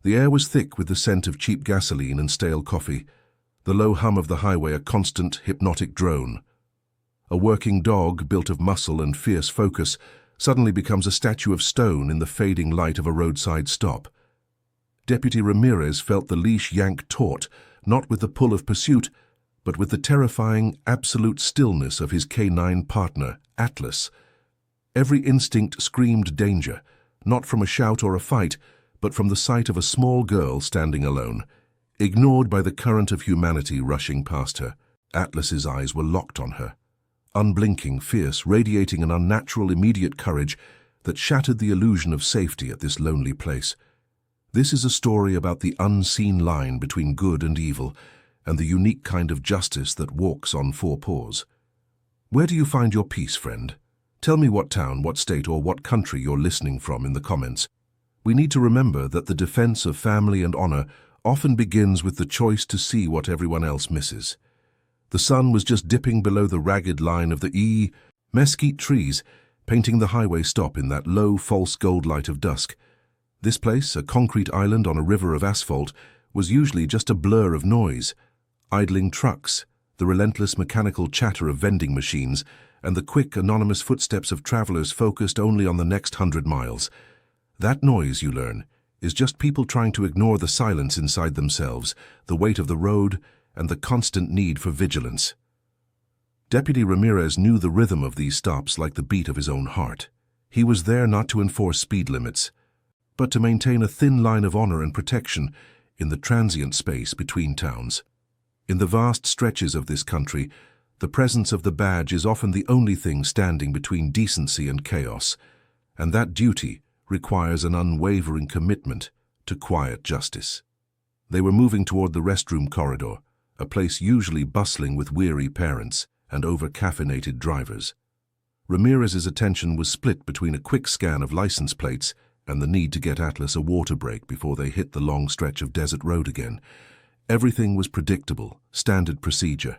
The air was thick with the scent of cheap gasoline and stale coffee, the low hum of the highway a constant, hypnotic drone. A working dog, built of muscle and fierce focus, suddenly becomes a statue of stone in the fading light of a roadside stop. Deputy Ramirez felt the leash yank taut, not with the pull of pursuit, but with the terrifying, absolute stillness of his canine partner, Atlas. Every instinct screamed danger, not from a shout or a fight, but from the sight of a small girl standing alone, ignored by the current of humanity rushing past her. Atlas's eyes were locked on her, unblinking, fierce, radiating an unnatural, immediate courage that shattered the illusion of safety at this lonely place. This is a story about the unseen line between good and evil, and the unique kind of justice that walks on four paws. Where do you find your peace, friend? Tell me what town, what state, or what country you're listening from in the comments. We need to remember that the defense of family and honor often begins with the choice to see what everyone else misses. The sun was just dipping below the ragged line of the mesquite trees, painting the highway stop in that low, false gold light of dusk. This place, a concrete island on a river of asphalt, was usually just a blur of noise. Idling trucks, the relentless mechanical chatter of vending machines, and the quick, anonymous footsteps of travelers focused only on the next 100 miles. That noise, you learn, is just people trying to ignore the silence inside themselves, the weight of the road, and the constant need for vigilance. Deputy Ramirez knew the rhythm of these stops like the beat of his own heart. He was there not to enforce speed limits, but to maintain a thin line of honor and protection in the transient space between towns. In the vast stretches of this country, the presence of the badge is often the only thing standing between decency and chaos, and that duty requires an unwavering commitment to quiet justice. They were moving toward the restroom corridor, a place usually bustling with weary parents and over-caffeinated drivers. Ramirez's attention was split between a quick scan of license plates and the need to get Atlas a water break before they hit the long stretch of desert road again. Everything was predictable, standard procedure.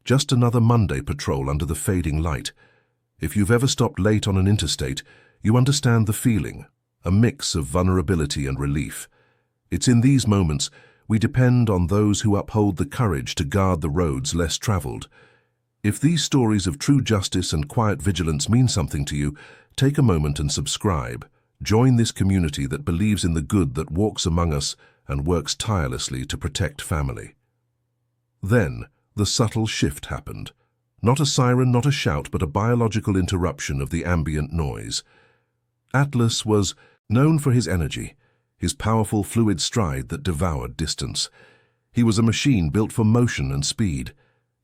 Just another Monday patrol under the fading light. If you've ever stopped late on an interstate, you understand the feeling, a mix of vulnerability and relief. It's in these moments we depend on those who uphold the courage to guard the roads less traveled. If these stories of true justice and quiet vigilance mean something to you, take a moment and subscribe. Join this community that believes in the good that walks among us and works tirelessly to protect family. Then, the subtle shift happened. Not a siren, not a shout, but a biological interruption of the ambient noise. Atlas was known for his energy, his powerful fluid stride that devoured distance. He was a machine built for motion and speed,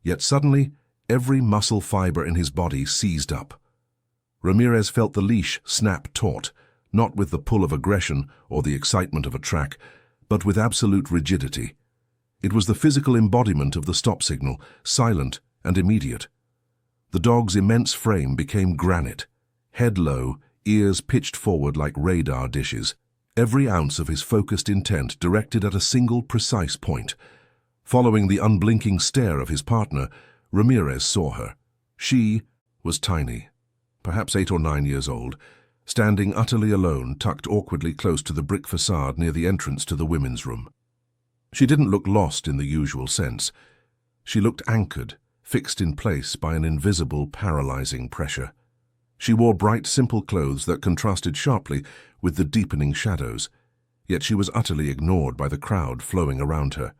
yet suddenly every muscle fiber in his body seized up. Ramirez felt the leash snap taut, not with the pull of aggression or the excitement of a track, but with absolute rigidity. It was the physical embodiment of the stop signal, silent and immediate. The dog's immense frame became granite, head low, ears pitched forward like radar dishes, every ounce of his focused intent directed at a single precise point. Following the unblinking stare of his partner, Ramirez saw her. She was tiny, perhaps 8 or 9 years old, standing utterly alone, tucked awkwardly close to the brick facade near the entrance to the women's room. She didn't look lost in the usual sense. She looked anchored, fixed in place by an invisible, paralyzing pressure. She wore bright, simple clothes that contrasted sharply with the deepening shadows, yet she was utterly ignored by the crowd flowing around her.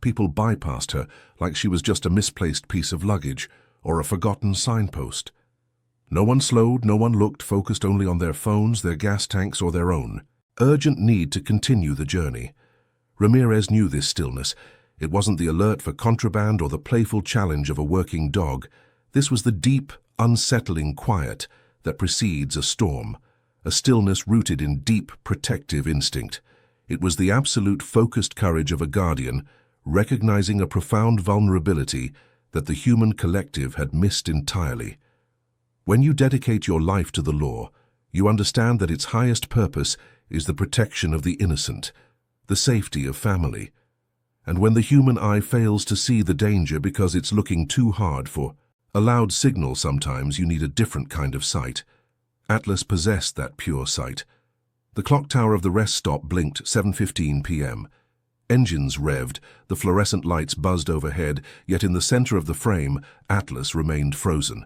People bypassed her like she was just a misplaced piece of luggage or a forgotten signpost. No one slowed, no one looked, focused only on their phones, their gas tanks, or their own urgent need to continue the journey. Ramirez knew this stillness. It wasn't the alert for contraband or the playful challenge of a working dog. This was the deep, unsettling quiet that precedes a storm, a stillness rooted in deep, protective instinct. It was the absolute focused courage of a guardian, recognizing a profound vulnerability that the human collective had missed entirely. When you dedicate your life to the law, you understand that its highest purpose is the protection of the innocent, the safety of family. And when the human eye fails to see the danger because it's looking too hard for a loud signal, sometimes you need a different kind of sight. Atlas possessed that pure sight. The clock tower of the rest stop blinked 7:15 p.m. Engines revved, the fluorescent lights buzzed overhead, yet in the center of the frame, Atlas remained frozen.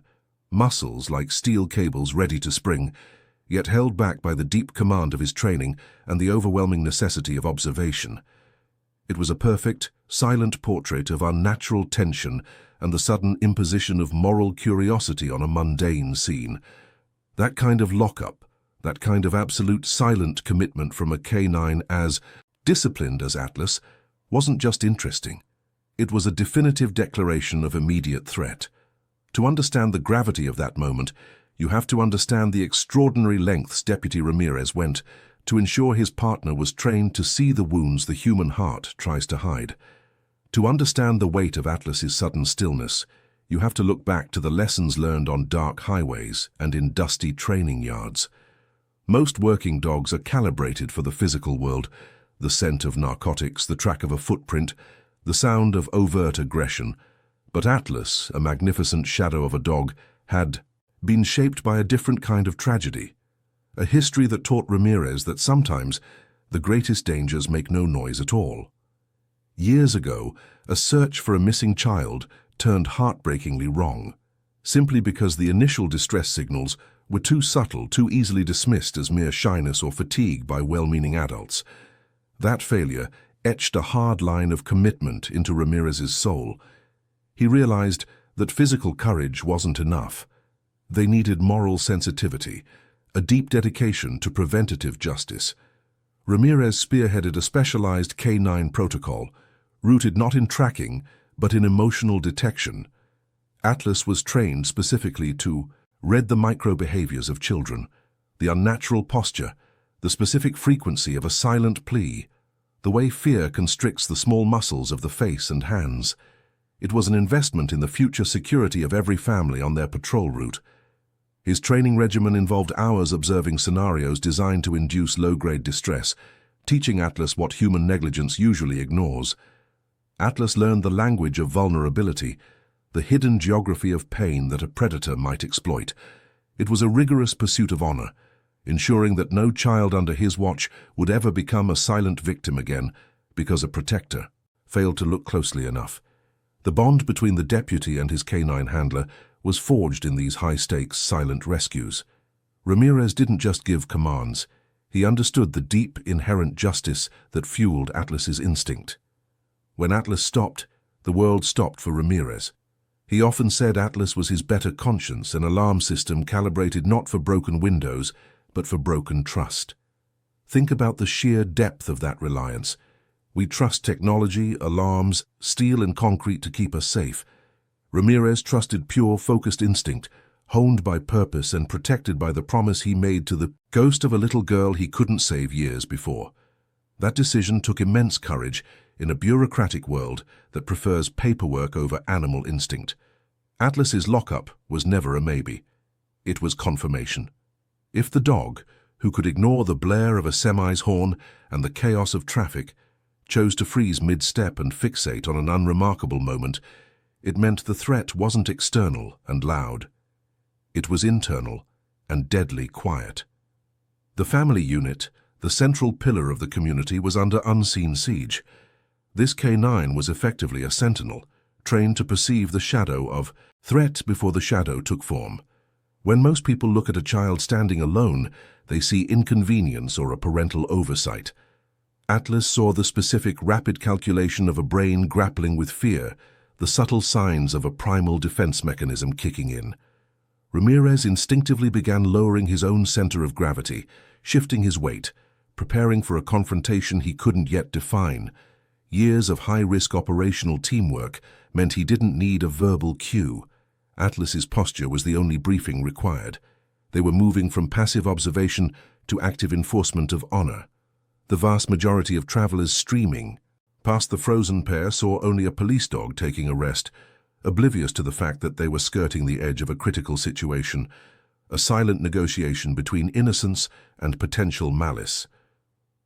Muscles like steel cables ready to spring, yet held back by the deep command of his training and the overwhelming necessity of observation. It was a perfect, silent portrait of unnatural tension and the sudden imposition of moral curiosity on a mundane scene. That kind of lockup, that kind of absolute silent commitment from a canine as disciplined as Atlas, wasn't just interesting. It was a definitive declaration of immediate threat. To understand the gravity of that moment, you have to understand the extraordinary lengths Deputy Ramirez went to ensure his partner was trained to see the wounds the human heart tries to hide. To understand the weight of Atlas's sudden stillness, you have to look back to the lessons learned on dark highways and in dusty training yards. Most working dogs are calibrated for the physical world, the scent of narcotics, the track of a footprint, the sound of overt aggression. But Atlas, a magnificent shadow of a dog, had been shaped by a different kind of tragedy. A history that taught Ramirez that sometimes the greatest dangers make no noise at all. Years ago, a search for a missing child turned heartbreakingly wrong, simply because the initial distress signals were too subtle, too easily dismissed as mere shyness or fatigue by well-meaning adults. That failure etched a hard line of commitment into Ramirez's soul. He realized that physical courage wasn't enough. They needed moral sensitivity, a deep dedication to preventative justice. Ramirez spearheaded a specialized canine protocol, rooted not in tracking, but in emotional detection. Atlas was trained specifically to read the micro-behaviors of children, the unnatural posture, the specific frequency of a silent plea, the way fear constricts the small muscles of the face and hands. It was an investment in the future security of every family on their patrol route. His training regimen involved hours observing scenarios designed to induce low-grade distress, teaching Atlas what human negligence usually ignores. Atlas learned the language of vulnerability, the hidden geography of pain that a predator might exploit. It was a rigorous pursuit of honor, ensuring that no child under his watch would ever become a silent victim again because a protector failed to look closely enough. The bond between the deputy and his canine handler was forged in these high-stakes, silent rescues. Ramirez didn't just give commands. He understood the deep, inherent justice that fueled Atlas's instinct. When Atlas stopped, the world stopped for Ramirez. He often said Atlas was his better conscience, an alarm system calibrated not for broken windows, but for broken trust. Think about the sheer depth of that reliance. We trust technology, alarms, steel and concrete to keep us safe. Ramirez trusted pure, focused instinct, honed by purpose and protected by the promise he made to the ghost of a little girl he couldn't save years before. That decision took immense courage in a bureaucratic world that prefers paperwork over animal instinct. Atlas's lockup was never a maybe. It was confirmation. If the dog, who could ignore the blare of a semi's horn and the chaos of traffic, chose to freeze mid-step and fixate on an unremarkable moment, it meant the threat wasn't external and loud. It was internal and deadly quiet. The family unit, the central pillar of the community, was under unseen siege. This canine was effectively a sentinel, trained to perceive the shadow of threat before the shadow took form. When most people look at a child standing alone, they see inconvenience or a parental oversight. Atlas saw the specific, rapid calculation of a brain grappling with fear, the subtle signs of a primal defense mechanism kicking in. Ramirez instinctively began lowering his own center of gravity, shifting his weight, preparing for a confrontation he couldn't yet define. Years of high-risk operational teamwork meant he didn't need a verbal cue. Atlas's posture was the only briefing required. They were moving from passive observation to active enforcement of honor. The vast majority of travelers streaming past the frozen pair saw only a police dog taking a rest, oblivious to the fact that they were skirting the edge of a critical situation, a silent negotiation between innocence and potential malice.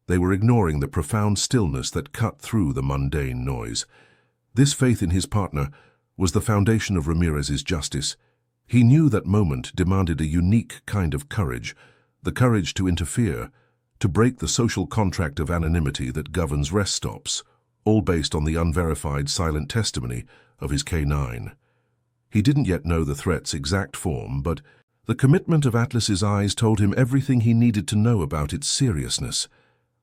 They were ignoring the profound stillness that cut through the mundane noise. This faith in his partner was the foundation of Ramirez's justice. He knew that moment demanded a unique kind of courage, the courage to interfere, to break the social contract of anonymity that governs rest stops, all based on the unverified silent testimony of his K9. He didn't yet know the threat's exact form, but the commitment of Atlas's eyes told him everything he needed to know about its seriousness.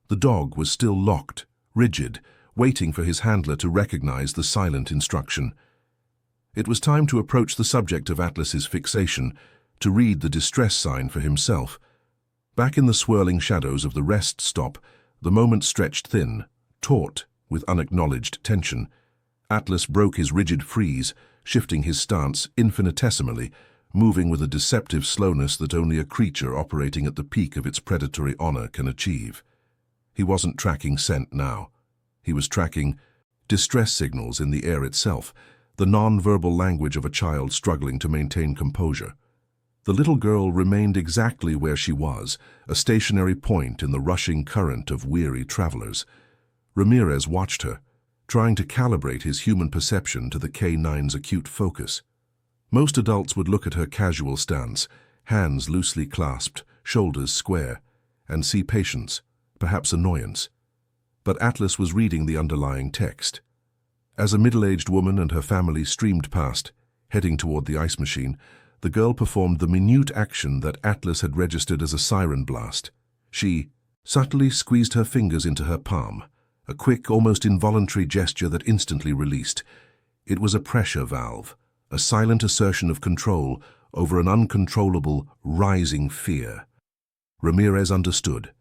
The dog was still locked, rigid, waiting for his handler to recognize the silent instruction. It was time to approach the subject of Atlas's fixation, to read the distress sign for himself. Back in the swirling shadows of the rest stop, the moment stretched thin, taut with unacknowledged tension. Atlas broke his rigid freeze, shifting his stance infinitesimally, moving with a deceptive slowness that only a creature operating at the peak of its predatory honor can achieve. He wasn't tracking scent now. He was tracking distress signals in the air itself, the non-verbal language of a child struggling to maintain composure. The little girl remained exactly where she was, a stationary point in the rushing current of weary travelers. Ramirez watched her, trying to calibrate his human perception to the K9's acute focus. Most adults would look at her casual stance, hands loosely clasped, shoulders square, and see patience, perhaps annoyance. But Atlas was reading the underlying text. As a middle-aged woman and her family streamed past, heading toward the ice machine, the girl performed the minute action that Atlas had registered as a siren blast. She subtly squeezed her fingers into her palm, a quick, almost involuntary gesture that instantly released. It was a pressure valve, a silent assertion of control over an uncontrollable, rising fear. Ramirez understood.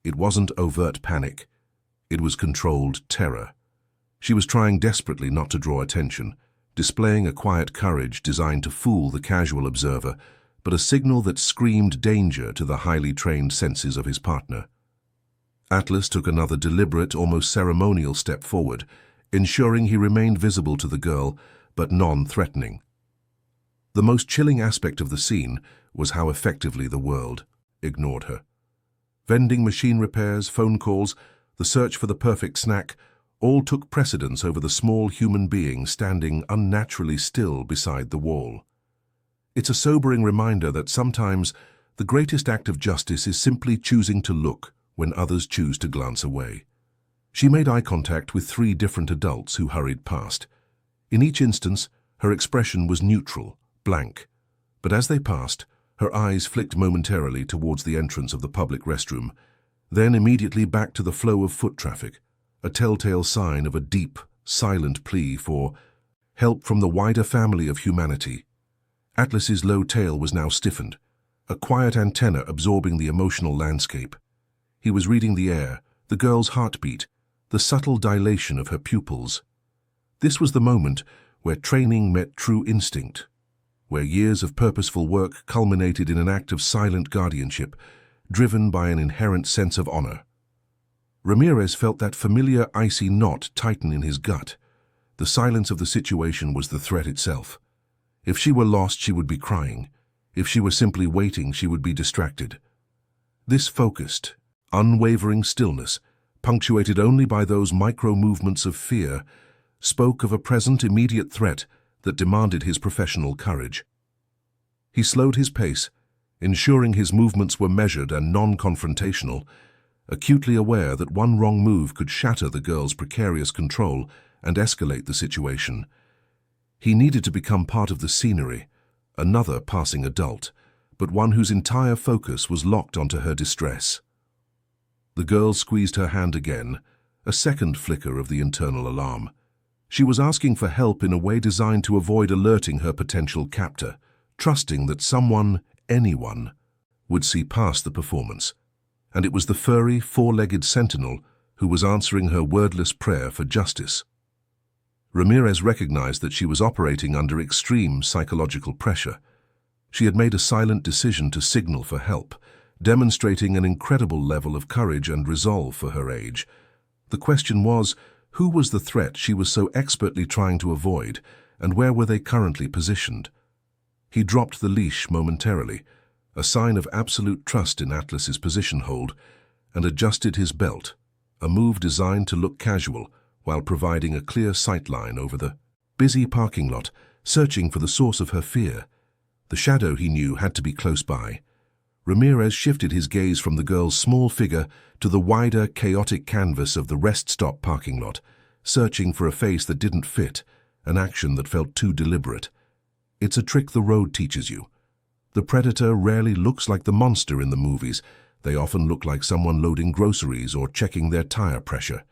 It wasn't overt panic. It was controlled terror. She was trying desperately not to draw attention, displaying a quiet courage designed to fool the casual observer, but a signal that screamed danger to the highly trained senses of his partner. Atlas took another deliberate, almost ceremonial step forward, ensuring he remained visible to the girl, but non-threatening. The most chilling aspect of the scene was how effectively the world ignored her. Vending machine repairs, phone calls, the search for the perfect snack, all took precedence over the small human being standing unnaturally still beside the wall. It's a sobering reminder that sometimes the greatest act of justice is simply choosing to look when others choose to glance away. She made eye contact with 3 different adults who hurried past. In each instance, her expression was neutral, blank, but as they passed, her eyes flicked momentarily towards the entrance of the public restroom, then immediately back to the flow of foot traffic, a telltale sign of a deep, silent plea for help from the wider family of humanity. Atlas's low tail was now stiffened, a quiet antenna absorbing the emotional landscape. He was reading the air, the girl's heartbeat, the subtle dilation of her pupils. This was the moment where training met true instinct, where years of purposeful work culminated in an act of silent guardianship, driven by an inherent sense of honor. Ramirez felt that familiar icy knot tighten in his gut. The silence of the situation was the threat itself. If she were lost, she would be crying. If she were simply waiting, she would be distracted. This focused, unwavering stillness, punctuated only by those micro-movements of fear, spoke of a present immediate threat that demanded his professional courage. He slowed his pace, ensuring his movements were measured and non-confrontational, acutely aware that one wrong move could shatter the girl's precarious control and escalate the situation. He needed to become part of the scenery, another passing adult, but one whose entire focus was locked onto her distress. The girl squeezed her hand again, a second flicker of the internal alarm. She was asking for help in a way designed to avoid alerting her potential captor, trusting that someone, anyone, would see past the performance. And it was the furry, 4-legged sentinel who was answering her wordless prayer for justice. Ramirez recognized that she was operating under extreme psychological pressure. She had made a silent decision to signal for help, demonstrating an incredible level of courage and resolve for her age. The question was, who was the threat she was so expertly trying to avoid, and where were they currently positioned? He dropped the leash momentarily, a sign of absolute trust in Atlas's position hold, and adjusted his belt, a move designed to look casual while providing a clear sightline over the busy parking lot, searching for the source of her fear. The shadow, he knew, had to be close by. Ramirez shifted his gaze from the girl's small figure to the wider, chaotic canvas of the rest stop parking lot, searching for a face that didn't fit, an action that felt too deliberate. It's a trick the road teaches you. The predator rarely looks like the monster in the movies. They often look like someone loading groceries or checking their tire pressure.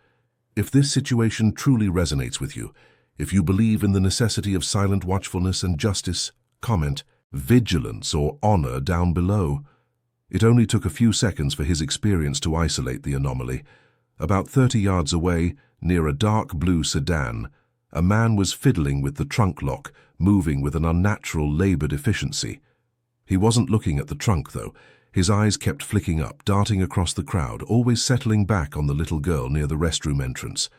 If this situation truly resonates with you, if you believe in the necessity of silent watchfulness and justice, comment vigilance or honor down below. It only took a few seconds for his experience to isolate the anomaly. About 30 yards away, near a dark blue sedan, a man was fiddling with the trunk lock, moving with an unnatural, labored efficiency. He wasn't looking at the trunk, though. His eyes kept flicking up, darting across the crowd, always settling back on the little girl near the restroom entrance.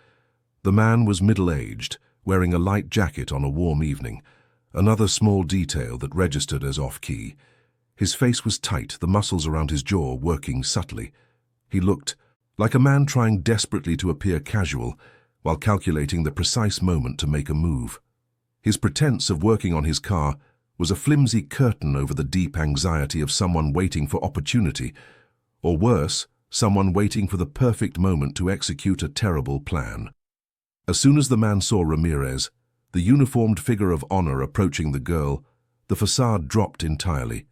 The man was middle-aged, wearing a light jacket on a warm evening, another small detail that registered as off-key. His face was tight, the muscles around his jaw working subtly. He looked like a man trying desperately to appear casual while calculating the precise moment to make a move. His pretense of working on his car was a flimsy curtain over the deep anxiety of someone waiting for opportunity, or worse, someone waiting for the perfect moment to execute a terrible plan. As soon as the man saw Ramirez, the uniformed figure of honor approaching the girl, the facade dropped entirely.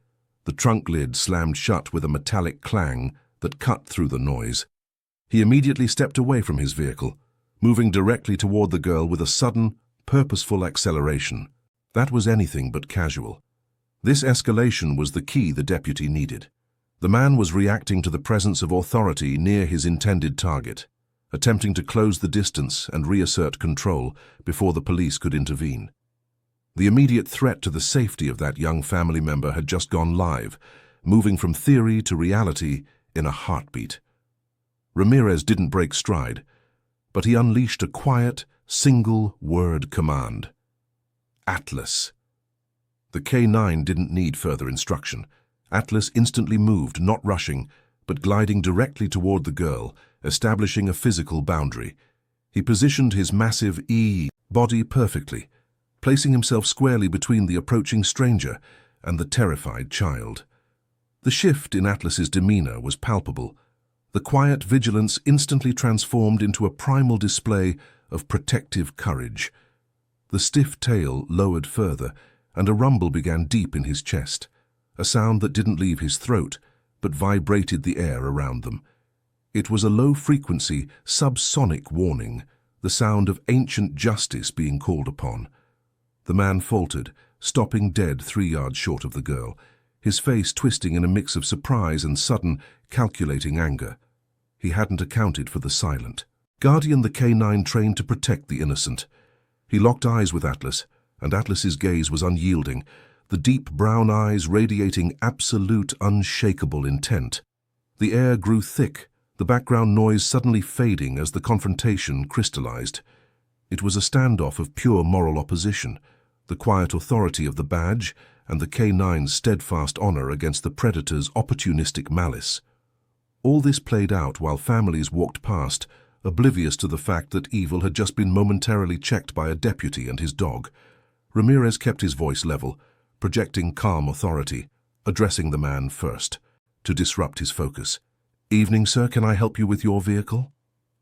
The trunk lid slammed shut with a metallic clang that cut through the noise. He immediately stepped away from his vehicle, moving directly toward the girl with a sudden, purposeful acceleration. That was anything but casual. This escalation was the key the deputy needed. The man was reacting to the presence of authority near his intended target, attempting to close the distance and reassert control before the police could intervene. The immediate threat to the safety of that young family member had just gone live, moving from theory to reality in a heartbeat. Ramirez didn't break stride, but he unleashed a quiet, single-word command. Atlas. The K9 didn't need further instruction. Atlas instantly moved, not rushing, but gliding directly toward the girl, establishing a physical boundary. He positioned his massive body perfectly, placing himself squarely between the approaching stranger and the terrified child. The shift in Atlas's demeanor was palpable. The quiet vigilance instantly transformed into a primal display of protective courage. The stiff tail lowered further, and a rumble began deep in his chest, a sound that didn't leave his throat, but vibrated the air around them. It was a low-frequency, subsonic warning, the sound of ancient justice being called upon. The man faltered, stopping dead 3 yards short of the girl, his face twisting in a mix of surprise and sudden, calculating anger. He hadn't accounted for the silent guardian the K9 trained to protect the innocent. He locked eyes with Atlas, and Atlas's gaze was unyielding, the deep brown eyes radiating absolute, unshakable intent. The air grew thick, the background noise suddenly fading as the confrontation crystallized. It was a standoff of pure moral opposition, the quiet authority of the badge and the K9's steadfast honor against the predator's opportunistic malice. All this played out while families walked past, oblivious to the fact that evil had just been momentarily checked by a deputy and his dog. Ramirez kept his voice level, projecting calm authority, addressing the man first, to disrupt his focus. "Evening, sir, can I help you with your vehicle?"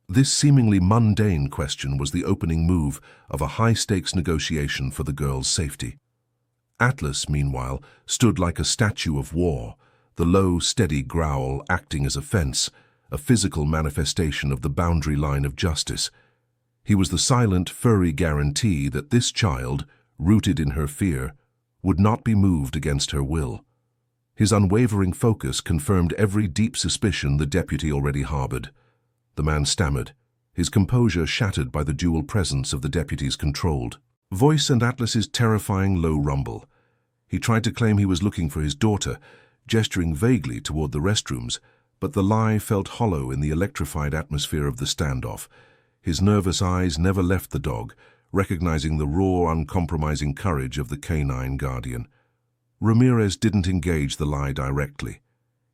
This seemingly mundane question was the opening move of a high-stakes negotiation for the girl's safety. Atlas, meanwhile, stood like a statue of war, the low, steady growl acting as a fence, a physical manifestation of the boundary line of justice. He was the silent, furry guarantee that this child, rooted in her fear, would not be moved against her will. His unwavering focus confirmed every deep suspicion the deputy already harbored. The man stammered, his composure shattered by the dual presence of the deputy's controlled voice and Atlas's terrifying low rumble. He tried to claim he was looking for his daughter, gesturing vaguely toward the restrooms, but the lie felt hollow in the electrified atmosphere of the standoff. His nervous eyes never left the dog, recognizing the raw, uncompromising courage of the K9 guardian. Ramirez didn't engage the lie directly.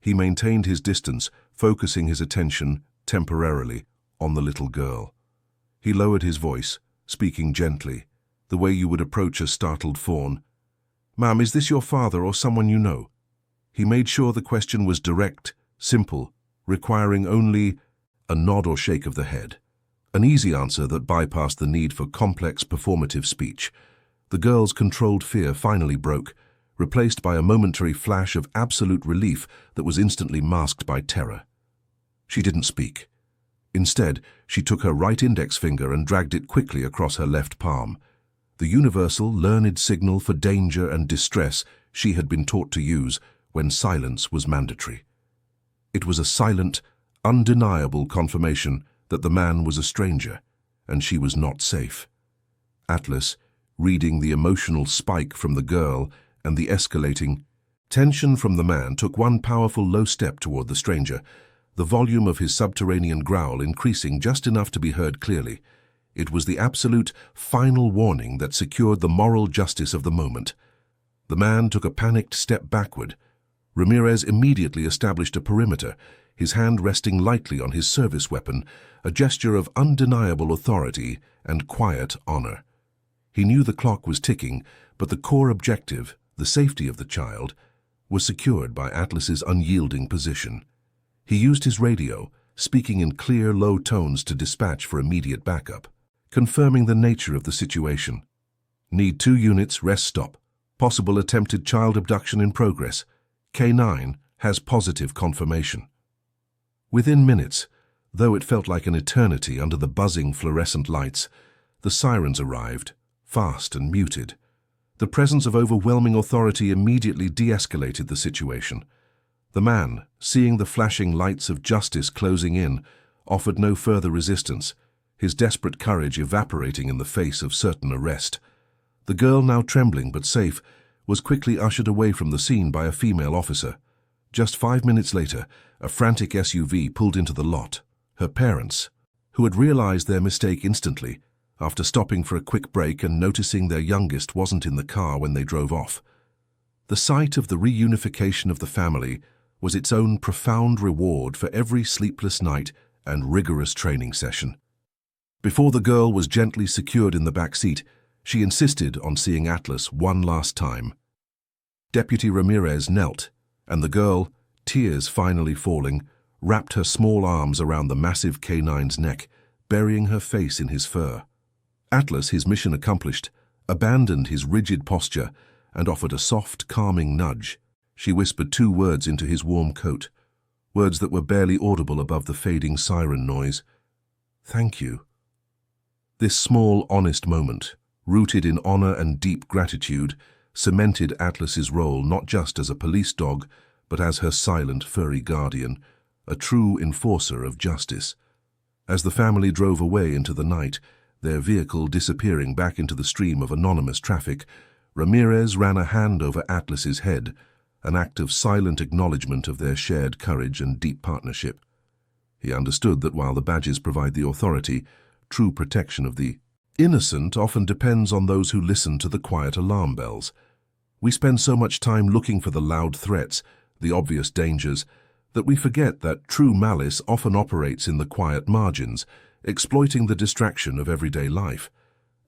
He maintained his distance, focusing his attention, temporarily, on the little girl. He lowered his voice, speaking gently, the way you would approach a startled fawn. "Ma'am, is this your father or someone you know?" He made sure the question was direct, simple, requiring only a nod or shake of the head. An easy answer that bypassed the need for complex performative speech. The girl's controlled fear finally broke, replaced by a momentary flash of absolute relief that was instantly masked by terror. She didn't speak. Instead, she took her right index finger and dragged it quickly across her left palm. The universal, learned signal for danger and distress she had been taught to use when silence was mandatory. It was a silent, undeniable confirmation that the man was a stranger, and she was not safe. Atlas, reading the emotional spike from the girl and the escalating tension from the man, took one powerful low step toward the stranger, the volume of his subterranean growl increasing just enough to be heard clearly. It was the absolute, final warning that secured the moral justice of the moment. The man took a panicked step backward. Ramirez immediately established a perimeter, his hand resting lightly on his service weapon, a gesture of undeniable authority and quiet honor. He knew the clock was ticking, but the core objective, the safety of the child, was secured by Atlas's unyielding position. He used his radio, speaking in clear, low tones to dispatch for immediate backup, confirming the nature of the situation. Need 2 units, rest stop. Possible attempted child abduction in progress. K9 has positive confirmation. Within minutes, though it felt like an eternity under the buzzing fluorescent lights, the sirens arrived, fast and muted. The presence of overwhelming authority immediately de-escalated the situation. The man, seeing the flashing lights of justice closing in, offered no further resistance, his desperate courage evaporating in the face of certain arrest. The girl, now trembling but safe, was quickly ushered away from the scene by a female officer. Just 5 minutes later, a frantic SUV pulled into the lot. Her parents, who had realized their mistake instantly, after stopping for a quick break and noticing their youngest wasn't in the car when they drove off. The sight of the reunification of the family was its own profound reward for every sleepless night and rigorous training session. Before the girl was gently secured in the back seat, she insisted on seeing Atlas one last time. Deputy Ramirez knelt, and the girl, tears finally falling, wrapped her small arms around the massive K9's neck, burying her face in his fur. Atlas, his mission accomplished, abandoned his rigid posture and offered a soft, calming nudge. She whispered 2 words into his warm coat, words that were barely audible above the fading siren noise. "Thank you." This small, honest moment, rooted in honor and deep gratitude, cemented Atlas's role not just as a police dog, but as her silent, furry guardian, a true enforcer of justice. As the family drove away into the night, their vehicle disappearing back into the stream of anonymous traffic, Ramirez ran a hand over Atlas's head, an act of silent acknowledgement of their shared courage and deep partnership. He understood that while the badges provide the authority, true protection of the innocent often depends on those who listen to the quiet alarm bells. We spend so much time looking for the loud threats, the obvious dangers, that we forget that true malice often operates in the quiet margins, exploiting the distraction of everyday life.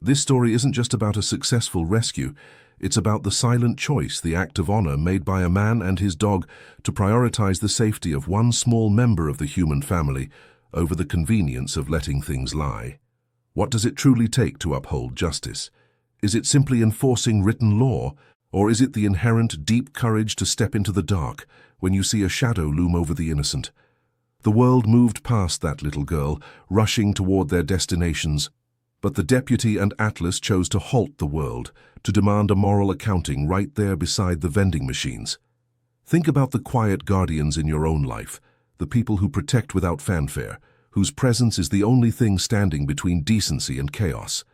This story isn't just about a successful rescue, it's about the silent choice, the act of honor made by a man and his dog to prioritize the safety of one small member of the human family over the convenience of letting things lie. What does it truly take to uphold justice? Is it simply enforcing written law, or is it the inherent deep courage to step into the dark when you see a shadow loom over the innocent? The world moved past that little girl, rushing toward their destinations, but the deputy and Atlas chose to halt the world, to demand a moral accounting right there beside the vending machines. Think about the quiet guardians in your own life, the people who protect without fanfare, whose presence is the only thing standing between decency and chaos.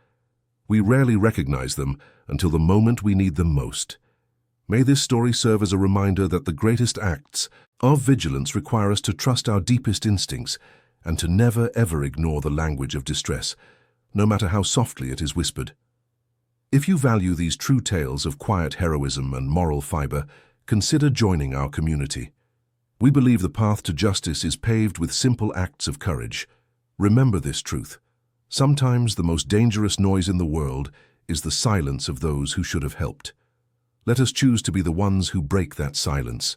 We rarely recognize them until the moment we need them most. May this story serve as a reminder that the greatest acts of vigilance require us to trust our deepest instincts and to never ever ignore the language of distress, no matter how softly it is whispered. If you value these true tales of quiet heroism and moral fiber, consider joining our community. We believe the path to justice is paved with simple acts of courage. Remember this truth. Sometimes the most dangerous noise in the world is the silence of those who should have helped. Let us choose to be the ones who break that silence,